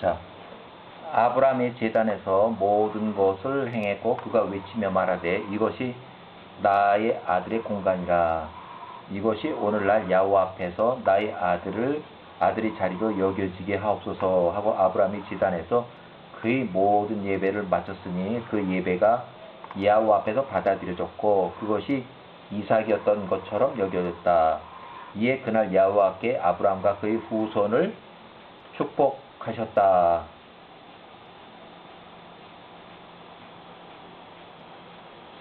자, 아브라함의 제단에서 모든 것을 행했고 그가 외치며 말하되 이것이 나의 아들의 공간이라. 이것이 오늘날 야훼와 앞에서 나의 아들의 자리로 여겨지게 하옵소서 하고 아브라함이 제단에서 그의 모든 예배를 마쳤으니 그 예배가 야훼 앞에서 받아들여졌고 그것이 이삭이었던 것처럼 여겨졌다. 이에 그날 야훼와께 아브라함과 그의 후손을 축복하셨다.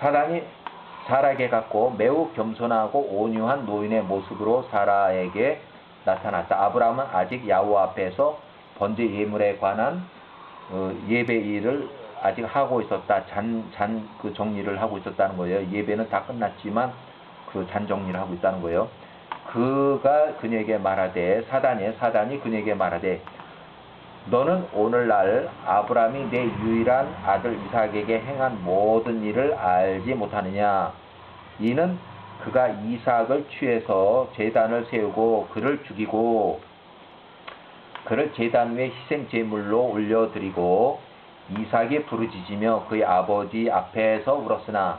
사단이 사라에게 갔고 매우 겸손하고 온유한 노인의 모습으로 사라에게 나타났다. 아브라함은 아직 야훼 앞에서 번제 예물에 관한 예배 일을 아직 하고 있었다. 그 정리를 하고 있었다는 거예요. 예배는 다 끝났지만 그 잔 정리를 하고 있다는 거예요. 그가 그녀에게 말하되 사단이 그녀에게 말하되 너는 오늘날 아브라함이 내 유일한 아들 이삭에게 행한 모든 일을 알지 못하느냐. 이는 그가 이삭을 취해서 제단을 세우고 그를 죽이고 그를 제단 위에 희생 제물로 올려드리고 이삭이 부르짖으며 그의 아버지 앞에서 울었으나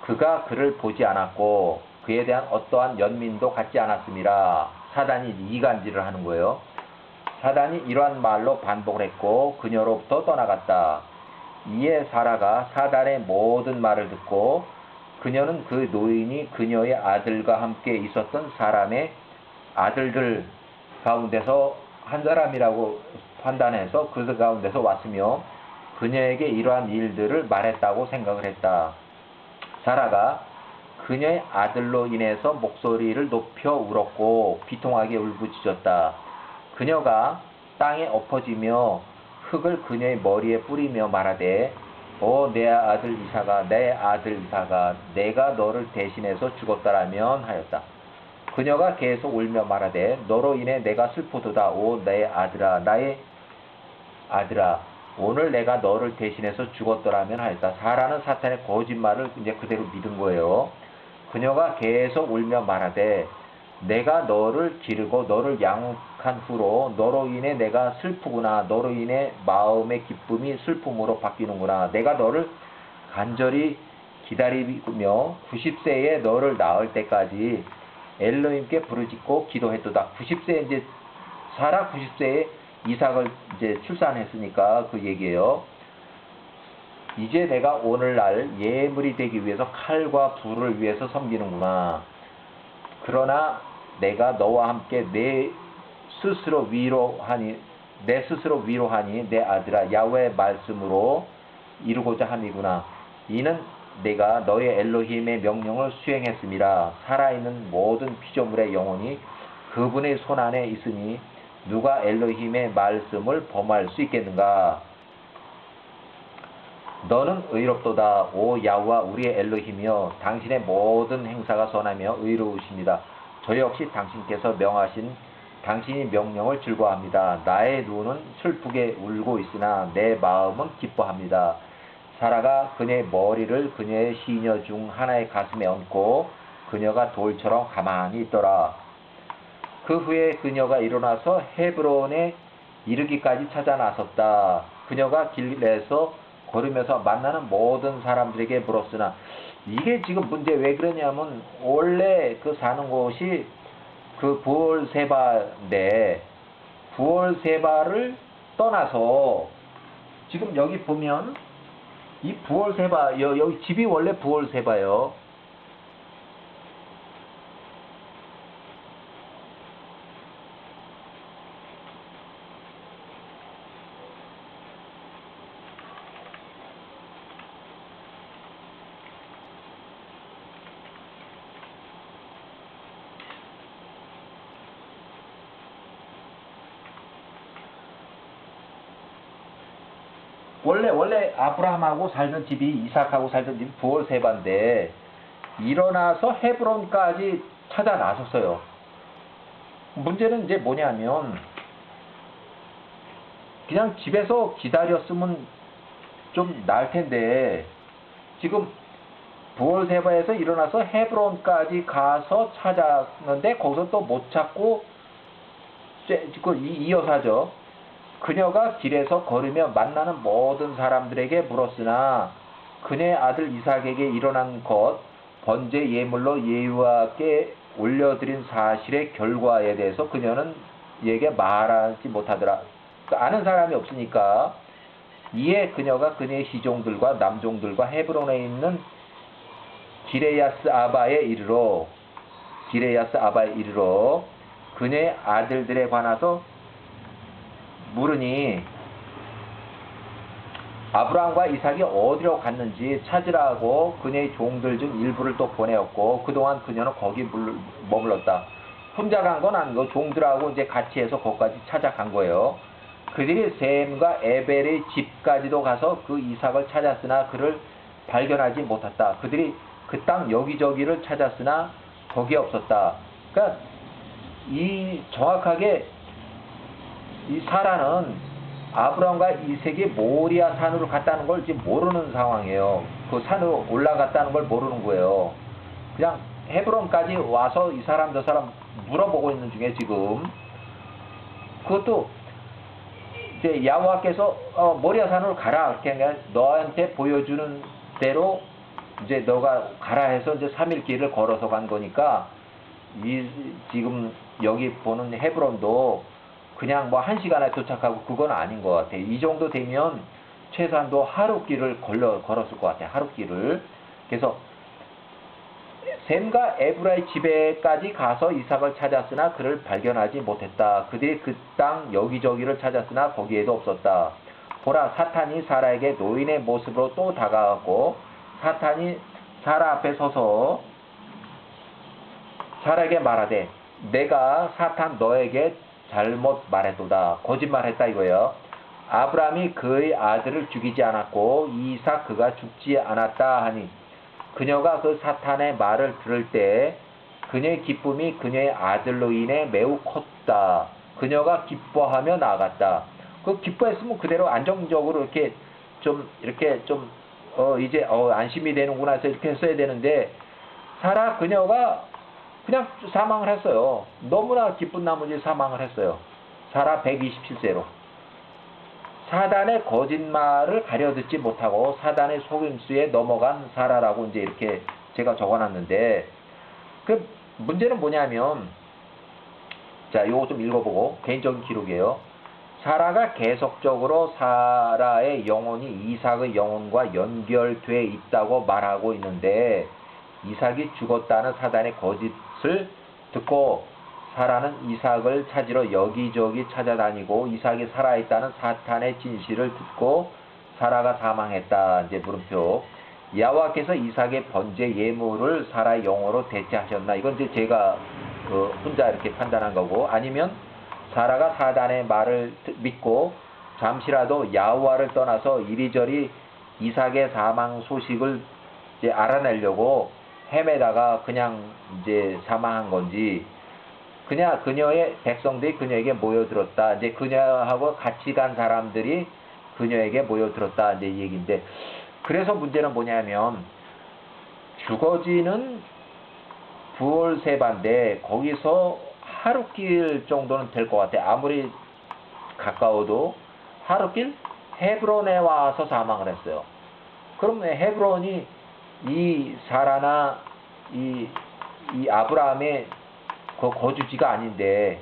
그가 그를 보지 않았고 그에 대한 어떠한 연민도 갖지 않았음이라. 사단이 이간질을 하는 거예요. 사단이 이러한 말로 반복을 했고 그녀로부터 떠나갔다. 이에 사라가 사단의 모든 말을 듣고 그녀는 그 노인이 그녀의 아들과 함께 있었던 사람의 아들들 가운데서 한 사람이라고 판단해서 그 가운데서 왔으며 그녀에게 이러한 일들을 말했다고 생각을 했다. 사라가 그녀의 아들로 인해서 목소리를 높여 울었고 비통하게 울부짖었다. 그녀가 땅에 엎어지며 흙을 그녀의 머리에 뿌리며 말하되 내 아들 이삭아 내가 너를 대신해서 죽었다라면 하였다. 그녀가 계속 울며 말하되 너로 인해 내가 슬프도다. 오 내 아들아 나의 아들아 오늘 내가 너를 대신해서 죽었더라면 하였다. 사라는 사탄의 거짓말을 이제 그대로 믿은 거예요. 그녀가 계속 울며 말하되 내가 너를 기르고 너를 양육한 후로 너로 인해 내가 슬프구나. 너로 인해 마음의 기쁨이 슬픔으로 바뀌는구나. 내가 너를 간절히 기다리며 90세에 너를 낳을 때까지 엘로힘께 부르짖고 기도했도다. 90세 이제 사라 90세에 이삭을 이제 출산했으니까 그 얘기예요. 이제 내가 오늘날 예물이 되기 위해서 칼과 불을 위해서 섬기는구나. 그러나 내가 너와 함께 내 스스로 위로하니 내 아들아 야훼의 말씀으로 이루고자 함이구나. 이는 내가 너의 엘로힘의 명령을 수행했음이라. 살아있는 모든 피조물의 영혼이 그분의 손안에 있으니 누가 엘로힘의 말씀을 범할 수 있겠는가. 너는 의롭도다. 오 야훼와 우리의 엘로힘이여 당신의 모든 행사가 선하며 의로우십니다. 저 역시 당신께서 명하신 당신이 명령을 즐거워합니다. 나의 눈은 슬프게 울고 있으나 내 마음은 기뻐합니다. 사라가 그녀의 머리를 그녀의 시녀 중 하나의 가슴에 얹고 그녀가 돌처럼 가만히 있더라. 그 후에 그녀가 일어나서 헤브론에 이르기까지 찾아 나섰다. 그녀가 길에서 걸으면서 만나는 모든 사람들에게 물었으나 이게 지금 문제 왜 그러냐면 원래 그 사는 곳이 그 부올세바인데 부올세바를 떠나서 지금 여기 보면 이 부올세바 여기 집이 원래 부올세바예요. 원래 아브라함하고 살던 집이 이삭하고 살던 집이 부올세바인데 일어나서 헤브론까지 찾아 나섰어요. 문제는 이제 뭐냐면 그냥 집에서 기다렸으면 좀 나을 텐데 지금 부올세바에서 일어나서 헤브론까지 가서 찾았는데 거기서 또 못 찾고 그 이 여사죠. 그녀가 길에서 걸으며 만나는 모든 사람들에게 물었으나 그녀의 아들 이삭에게 일어난 것 번제 예물로 여호와께 올려드린 사실의 결과에 대해서 그녀는 얘에게 말하지 못하더라. 아는 사람이 없으니까. 이에 그녀가 그녀의 시종들과 남종들과 헤브론에 있는 기레야스 아바에 이르러 그녀의 아들들에 관해서 물으니 아브라함과 이삭이 어디로 갔는지 찾으라고 그녀의 종들 중 일부를 또 보내었고 그동안 그녀는 거기 머물렀다. 혼자 간 건 아니고 종들하고 이제 같이 해서 거기까지 찾아간 거예요. 그들이 셈과 에벨의 집까지도 가서 그 이삭을 찾았으나 그를 발견하지 못했다. 그들이 그 땅 여기저기를 찾았으나 거기에 없었다. 그러니까 정확하게 이 사라는 아브라함과 이삭이 모리아 산으로 갔다는 걸 지금 모르는 상황이에요. 그 산으로 올라갔다는 걸 모르는 거예요. 그냥 헤브론까지 와서 이 사람 저 사람 물어보고 있는 중에 지금 그것도 이제 야호와께서 모리아 산으로 가라 이렇게 그냥 너한테 보여주는 대로 이제 너가 가라 해서 이제 3일 길을 걸어서 간 거니까 지금 여기 보는 헤브론도 그냥 뭐 1시간에 도착하고 그건 아닌 것 같아요. 이 정도 되면 최소한도 하루 길을 걸었을 것 같아요. 하루 길을. 그래서 셈과 에브라의 집에까지 가서 이삭을 찾았으나 그를 발견하지 못했다. 그들이 그 땅 여기저기를 찾았으나 거기에도 없었다. 보라, 사탄이 사라에게 노인의 모습으로 또 다가갔고 사탄이 사라 앞에 서서 사라에게 말하되 내가 사탄 너에게 잘못 말했도다. 거짓말했다 이거예요. 아브라함이 그의 아들을 죽이지 않았고 이삭 그가 죽지 않았다 하니 그녀가 그 사탄의 말을 들을 때 그녀의 기쁨이 그녀의 아들로 인해 매우 컸다. 그녀가 기뻐하며 나아갔다. 그 기뻐했으면 그대로 안정적으로 이렇게 좀 이제 안심이 되는구나 해서 이렇게 했어야 되는데 사라 그녀가 그냥 사망을 했어요. 너무나 기쁜 나머지 사망을 했어요. 사라 127세로. 사단의 거짓말을 가려듣지 못하고 사단의 속임수에 넘어간 사라라고 이제 이렇게 제가 적어놨는데 그 문제는 뭐냐면 자 요거 좀 읽어보고 개인적인 기록이에요. 사라가 계속적으로 사라의 영혼이 이삭의 영혼과 연결돼 있다고 말하고 있는데 이삭이 죽었다는 사단의 거짓을 듣고 사라는 이삭을 찾으러 여기저기 찾아다니고 이삭이 살아있다는 사탄의 진실을 듣고 사라가 사망했다. 이제 물음표. 야호와께서 이삭의 번제 예물을 사라의 영으로 대체하셨나? 이건 이제 제가 혼자 이렇게 판단한 거고 아니면 사라가 사단의 말을 믿고 잠시라도 야호와를 떠나서 이리저리 이삭의 사망 소식을 이제 알아내려고 헤매다가 그냥 이제 사망한 건지 그냥 그녀의 백성들이 그녀에게 모여들었다. 이제 그녀하고 같이 간 사람들이 그녀에게 모여들었다. 이제 이 얘기인데 그래서 문제는 뭐냐면 죽어지는 부올세바인데 거기서 하루길 정도는 될 것 같아. 아무리 가까워도 하루길 헤브론에 와서 사망을 했어요. 그러면 헤브론이 이 사라나 이 아브라함의 그 거주지가 아닌데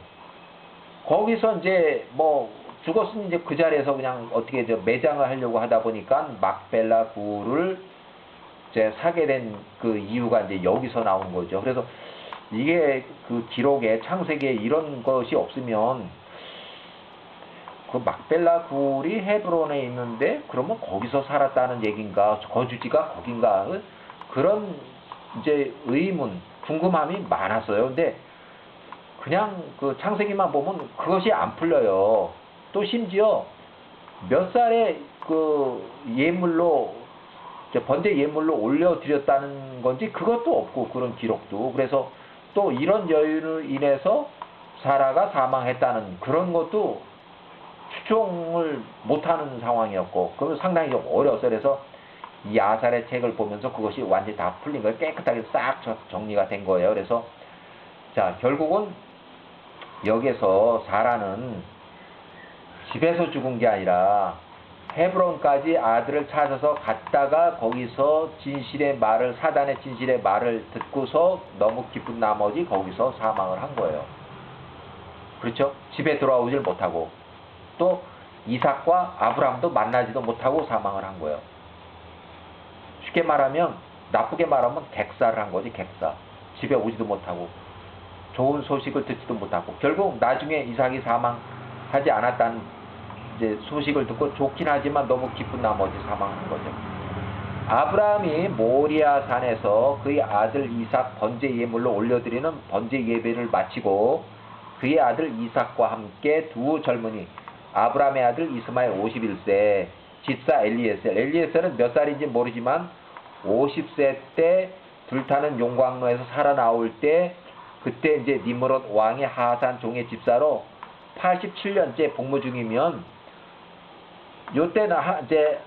거기서 이제 뭐 죽었으니 이제 그 자리에서 그냥 어떻게 매장을 하려고 하다 보니까 막벨라 굴을 이제 사게 된 그 이유가 이제 여기서 나오는 거죠. 그래서 이게 그 기록에 창세기에 이런 것이 없으면 그 막벨라 굴이 헤브론에 있는데 그러면 거기서 살았다는 얘기인가 거주지가 거긴가 그런 이제 의문 궁금함이 많았어요. 근데 그냥 그 창세기만 보면 그것이 안 풀려요. 또 심지어 몇 살에 그 예물로 번제 예물로 올려드렸다는 건지 그것도 없고 그런 기록도. 그래서 또 이런 여유로 인해서 사라가 사망했다는 그런 것도 추정을 못하는 상황이었고 그건 상당히 좀 어려웠어요. 그래서 이 아살의 책을 보면서 그것이 완전히 다 풀린 거예요. 깨끗하게 싹 정리가 된 거예요. 그래서 자 결국은 여기에서 사라는 집에서 죽은 게 아니라 헤브론까지 아들을 찾아서 갔다가 거기서 사단의 진실의 말을 듣고서 너무 기쁜 나머지 거기서 사망을 한 거예요. 그렇죠? 집에 돌아오질 못하고 또 이삭과 아브라함도 만나지도 못하고 사망을 한 거예요. 쉽게 말하면 나쁘게 말하면 객사를 한 거지. 객사. 집에 오지도 못하고 좋은 소식을 듣지도 못하고 결국 나중에 이삭이 사망하지 않았다는 이제 소식을 듣고 좋긴 하지만 너무 기쁜 나머지 사망한 거죠. 아브라함이 모리아 산에서 그의 아들 이삭 번제 예물로 올려드리는 번제 예배를 마치고 그의 아들 이삭과 함께 두 젊은이 아브라함의 아들 이스마엘 51세 집사 엘리에셀은 몇 살인지 모르지만 50세 때 불타는 용광로에서 살아나올 때 그때 이제 니므롯 왕의 하산 종의 집사로 87년째 복무 중이면 요때 이제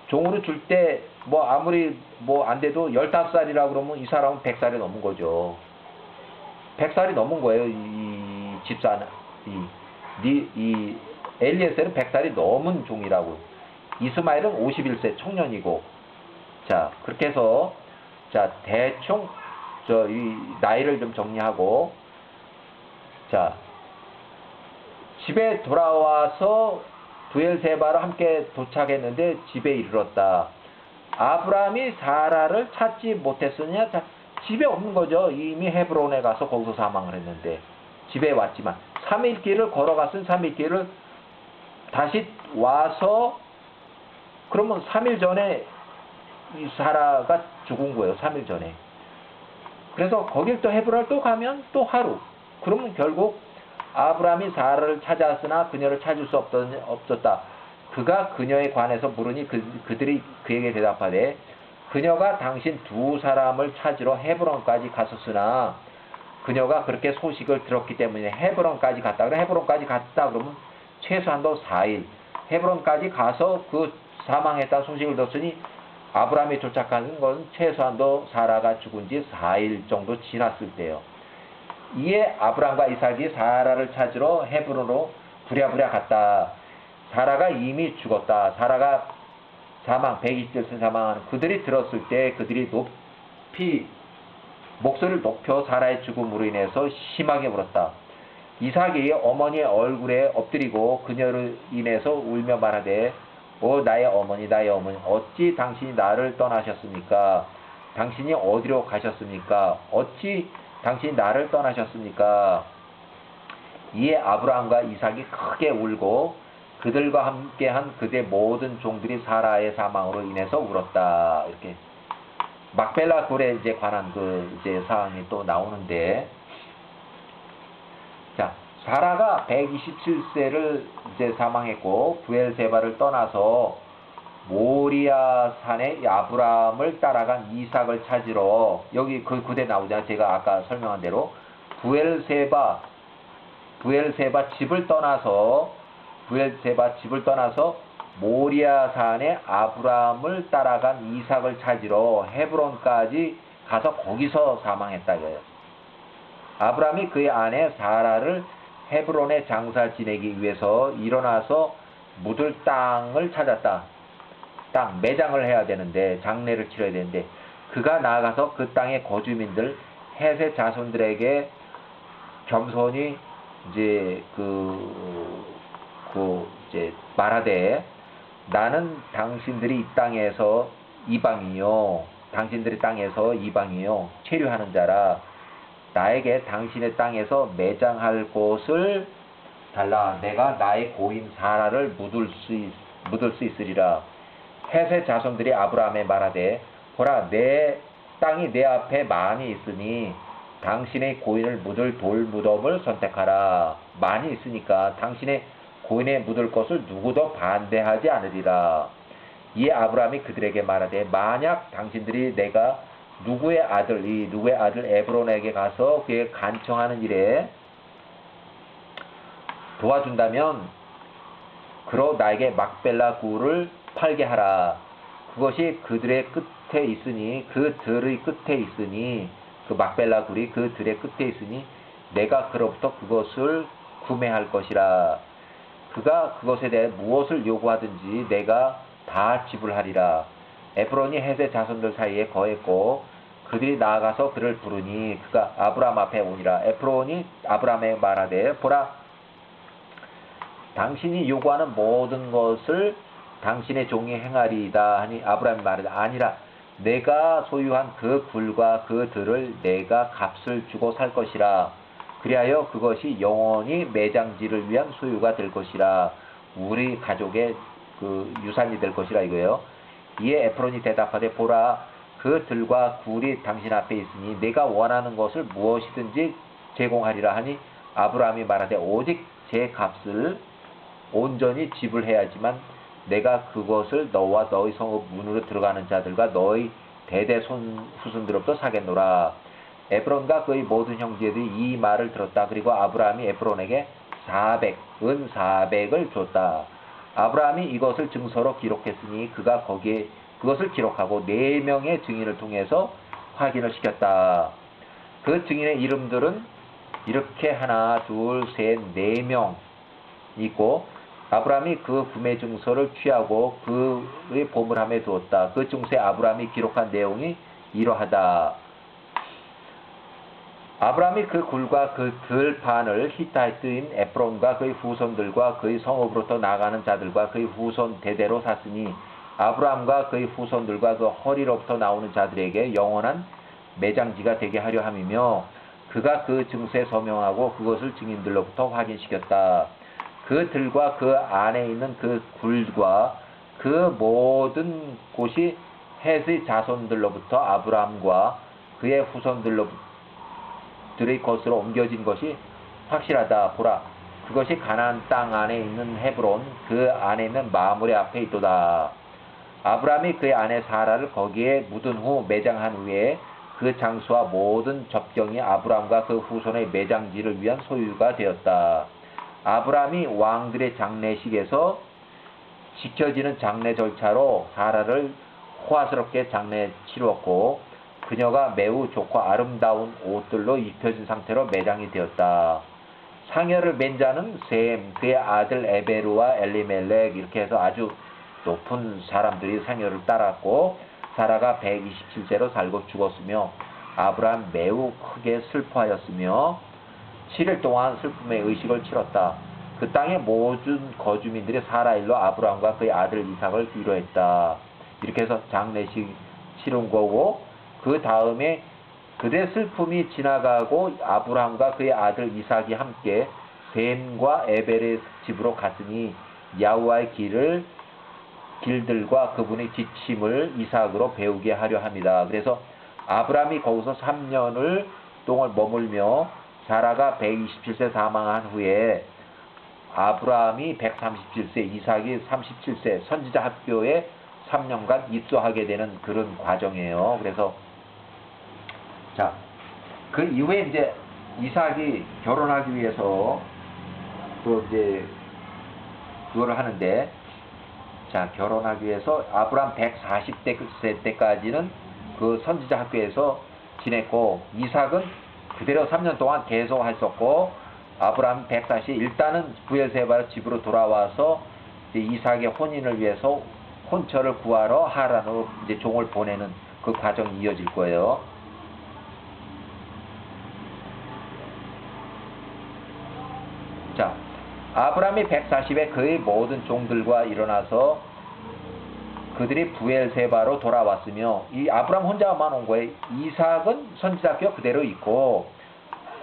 종으로 줄 때 뭐 아무리 뭐 안 돼도 15살이라 그러면 이 사람은 100살이 넘은 거죠. 100살이 넘은 거예요. 이 집사는 이 엘리에셀은 100살이 넘은 종이라고. 이스마엘은 51세 청년이고. 자, 그렇게 해서 자, 대충 이 나이를 좀 정리하고 자, 집에 돌아와서 부엘세바로 함께 도착했는데 집에 이르렀다. 아브라함이 사라를 찾지 못했으냐? 자, 집에 없는 거죠. 이미 헤브론에 가서 거기서 사망을 했는데 집에 왔지만 3일 길을 걸어갔은 3일 길을 다시 와서 그러면 3일 전에 이 사라가 죽은 거예요. 3일 전에. 그래서 거길 또 헤브론을 또 가면 또 하루. 그러면 결국 아브라함이 사라를 찾았으나 그녀를 찾을 수 없었다. 그가 그녀에 관해서 물으니 그들이 그에게 대답하되 그녀가 당신 두 사람을 찾으러 헤브론까지 갔었으나 그녀가 그렇게 소식을 들었기 때문에 헤브론까지 갔다. 헤브론까지 갔다 그러면 최소한도 4일. 헤브론까지 가서 그 사망했다는 소식을 들었으니 아브라함이 도착하는 건 최소한도 사라가 죽은 지 4일 정도 지났을 때요. 이에 아브라함과 이삭이 사라를 찾으러 헤브론으로 부랴부랴 갔다. 사라가 이미 죽었다. 사라가 120세 사망한 그들이 들었을 때 그들이 목소리를 높여 사라의 죽음으로 인해서 심하게 울었다. 이삭이 어머니의 얼굴에 엎드리고 그녀를 인해서 울며 말하되 나의 어머니 어찌 당신이 나를 떠나셨습니까? 당신이 어디로 가셨습니까? 어찌 당신이 나를 떠나셨습니까? 이에 아브라함과 이삭이 크게 울고 그들과 함께한 그대 모든 종들이 사라의 사망으로 인해서 울었다. 이렇게 막벨라 굴에 이제 관한 이제 사항이 또 나오는데, 자, 사라가 127세를 이제 사망했고 부엘세바를 떠나서 모리아 산에 아브라함을 따라간 이삭을 찾으러 여기 그 구대 나오잖아요. 제가 아까 설명한 대로 부엘세바 집을 떠나서 모리아 산에 아브라함을 따라간 이삭을 찾으러 헤브론까지 가서 거기서 사망했다 그래요. 아브라함이 그의 아내 사라를 헤브론에 장사 지내기 위해서 일어나서 묻을 땅을 찾았다. 매장을 해야 되는데 장례를 치러야 되는데 그가 나아가서 그 땅의 거주민들 헷의 자손들에게 겸손히 이제 이제 말하되 나는 당신들이 이 땅에서 이방이요 당신들의 땅에서 이방이요 체류하는 자라 나에게 당신의 땅에서 매장할 곳을 달라. 내가 나의 고인 사라를 묻을 수 있으리라. 헷의 자손들이 아브라함에 말하되 보라 내 땅이 내 앞에 많이 있으니 당신의 고인을 묻을 돌무덤을 선택하라. 많이 있으니까 당신의 고인에 묻을 것을 누구도 반대하지 않으리라. 이에 아브라함이 그들에게 말하되 만약 당신들이 내가 누구의 아들 에브론에게 가서 그의 간청하는 일에 도와준다면 그로 나에게 막벨라 굴을 팔게 하라. 그것이 그들의 끝에 있으니 그 막벨라 굴이 그 들의 끝에 있으니 내가 그로부터 그것을 구매할 것이라. 그가 그것에 대해 무엇을 요구하든지 내가 다 지불하리라. 에브론이 헷의 자손들 사이에 거했고 그들이 나아가서 그를 부르니 그가 아브람 앞에 오니라. 에브론이 아브람에 말하되 보라, 당신이 요구하는 모든 것을 당신의 종이 행하리이다 하니 아브람이 말하되 아니라 내가 소유한 그 굴과 그 들을 내가 값을 주고 살 것이라. 그리하여 그것이 영원히 매장지를 위한 소유가 될 것이라. 우리 가족의 그 유산이 될 것이라 이거예요. 이에 에프론이 대답하되 보라, 그 들과 굴이 당신 앞에 있으니 내가 원하는 것을 무엇이든지 제공하리라 하니 아브라함이 말하되 오직 제 값을 온전히 지불해야지만 내가 그것을 너와 너희 성읍 문으로 들어가는 자들과 너희 대대 후손들로부터 사겠노라. 에브론과 그의 모든 형제들이 이 말을 들었다. 그리고 아브라함이 에브론에게 은 400을 줬다. 아브라함이 이것을 증서로 기록했으니 그가 거기에 그것을 기록하고 4명의 증인을 통해서 확인을 시켰다. 그 증인의 이름들은 이렇게 하나, 둘, 셋, 4명 있고 아브라함이 그 구매 증서를 취하고 그의 보물함에 두었다. 그 증서에 아브라함이 기록한 내용이 이러하다. 아브라함이 그 굴과 그 들판을 히타이트인 에프론과 그의 후손들과 그의 성읍으로부터 나가는 자들과 그의 후손 대대로 샀으니 아브라함과 그의 후손들과 그 허리로부터 나오는 자들에게 영원한 매장지가 되게 하려 함이며 그가 그 증서에 서명하고 그것을 증인들로부터 확인시켰다. 그 들과 그 안에 있는 그 굴과 그 모든 곳이 헷의 자손들로부터 아브라함과 그의 후손들의 것으로 옮겨진 것이 확실하다. 보라, 그것이 가나안 땅 안에 있는 헤브론 그 안에 있는 마므레 앞에 있도다. 아브라함이 그의 아내 사라를 거기에 묻은 후 매장한 후에 그 장소와 모든 접경이 아브라함과 그 후손의 매장지를 위한 소유가 되었다. 아브라함이 왕들의 장례식에서 지켜지는 장례 절차로 사라를 호화스럽게 장례 치루었고 그녀가 매우 좋고 아름다운 옷들로 입혀진 상태로 매장이 되었다. 상여를 맨 자는 셈, 그의 아들 에베르와 엘리멜렉 이렇게 해서 아주 높은 사람들이 상여를 따랐고 사라가 127세로 살고 죽었으며 아브라함 매우 크게 슬퍼하였으며 7일 동안 슬픔의 의식을 치렀다. 그 땅의 모든 거주민들이 사라 일로 아브라함과 그의 아들 이삭을 위로했다. 이렇게 해서 장례식 치른 거고 그 다음에 그들의 슬픔이 지나가고 아브라함과 그의 아들 이삭이 함께 셈과 에벨의 집으로 갔으니 야후와의 길들과 그분의 지침을 이삭으로 배우게 하려 합니다. 그래서 아브라함이 거기서 3년을 동안 머물며 사라가 127세 사망한 후에 아브라함이 137세, 이삭이 37세 선지자 학교에 3년간 입소하게 되는 그런 과정이에요. 그래서 자, 그 이후에 이제 이삭이 결혼하기 위해서 또 이제 그거를 하는데 자, 결혼하기 위해서 아브라함 140세 때까지는 그 선지자 학교에서 지냈고 이삭은 그대로 3년 동안 계속 했었고 아브라함 140 일단은 부엘세바로 집으로 돌아와서 이제 이삭의 혼인을 위해서 혼처를 구하러 하란으로 이제 종을 보내는 그 과정이 이어질 거예요. 자, 아브라함이 140에 그의 모든 종들과 일어나서 그들이 부엘세바로 돌아왔으며 이 아브라함 혼자만 온 거예요. 이삭은 선지자학교 그대로 있고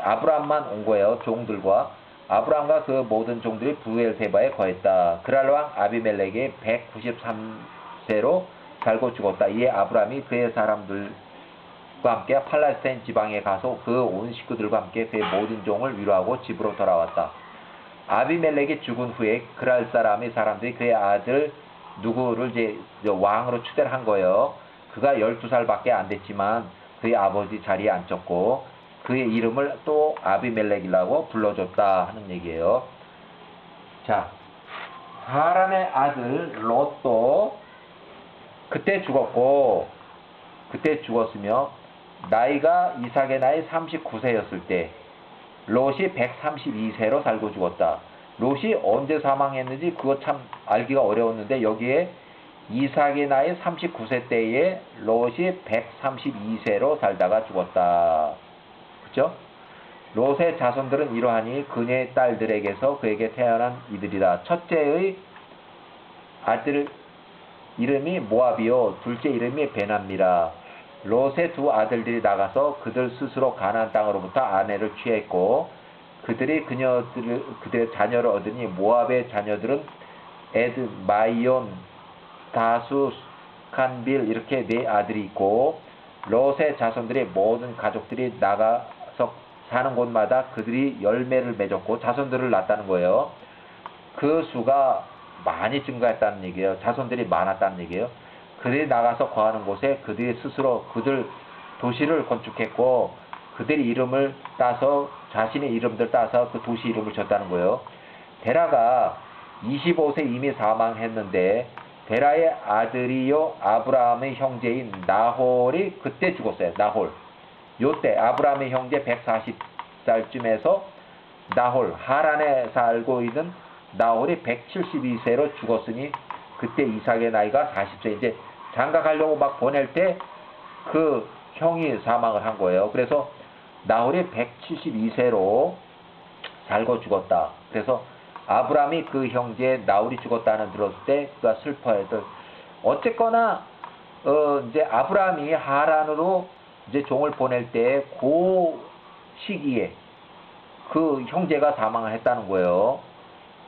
아브라함만 온 거예요. 종들과 아브라함과 그 모든 종들이 부엘세바에 거했다. 그랄 왕 아비멜렉이 193세로 살고 죽었다. 이에 아브라함이 그의 사람들과 함께 팔레스타인 지방에 가서 그 온 식구들과 함께 그의 모든 종을 위로하고 집으로 돌아왔다. 아비멜렉이 죽은 후에 그랄 사람들이 그의 아들 누구를 이제 왕으로 추대를 한 거예요. 그가 12살밖에 안 됐지만 그의 아버지 자리에 앉혔고 그의 이름을 또 아비멜렉이라고 불러줬다 하는 얘기예요. 자, 하란의 아들 롯도 그때 죽었으며 나이가 이삭의 나이 39세였을 때 롯이 132세로 살고 죽었다. 롯이 언제 사망했는지 그거 참 알기가 어려웠는데 여기에 이삭의 나이 39세 때에 롯이 132세로 살다가 죽었다. 그죠? 롯의 자손들은 이러하니 그녀의 딸들에게서 그에게 태어난 이들이다. 첫째의 아들 이름이 모압이요 둘째 이름이 베나미라. 롯의 두 아들들이 나가서 그들 스스로 가나안 땅으로부터 아내를 취했고 그들의 자녀를 얻으니 모압의 자녀들은 에드, 마이온, 다수, 칸빌 이렇게 네 아들이 있고 롯의 자손들의 모든 가족들이 나가서 사는 곳마다 그들이 열매를 맺었고 자손들을 낳았다는 거예요. 그 수가 많이 증가했다는 얘기예요. 자손들이 많았다는 얘기예요. 그들이 나가서 거하는 곳에 그들이 스스로 그들 도시를 건축했고 그들의 이름을 따서 자신의 이름들 따서 그 도시 이름을 줬다는 거예요. 데라가 25세 이미 사망했는데 데라의 아들이요 아브라함의 형제인 나홀이 그때 죽었어요. 나홀. 요때 아브라함의 형제 140살쯤에서 나홀 하란에 살고 있는 나홀이 172세로 죽었으니 그때 이삭의 나이가 40세. 이제 장가가려고 막 보낼 때 그 형이 사망을 한 거예요. 그래서 나홀이 172세로 살고 죽었다. 그래서 아브라함이 그 형제 나홀이 죽었다는 들었을 때 그가 슬퍼했던. 어쨌거나 이제 아브라함이 하란으로 이제 종을 보낼 때 그 시기에 그 형제가 사망을 했다는 거예요.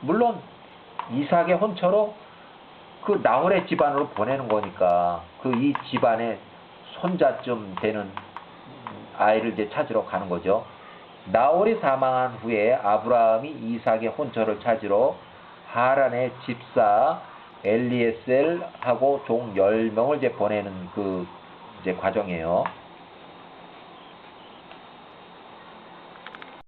물론 이삭의 혼처로 그 나홀의 집안으로 보내는 거니까 그 이 집안의 손자쯤 되는 아이를 이제 찾으러 가는 거죠. 나홀이 사망한 후에 아브라함이 이삭의 혼처를 찾으러 하란의 집사 엘리에셀하고 종 10명을 이제 보내는 그 이제 과정이에요.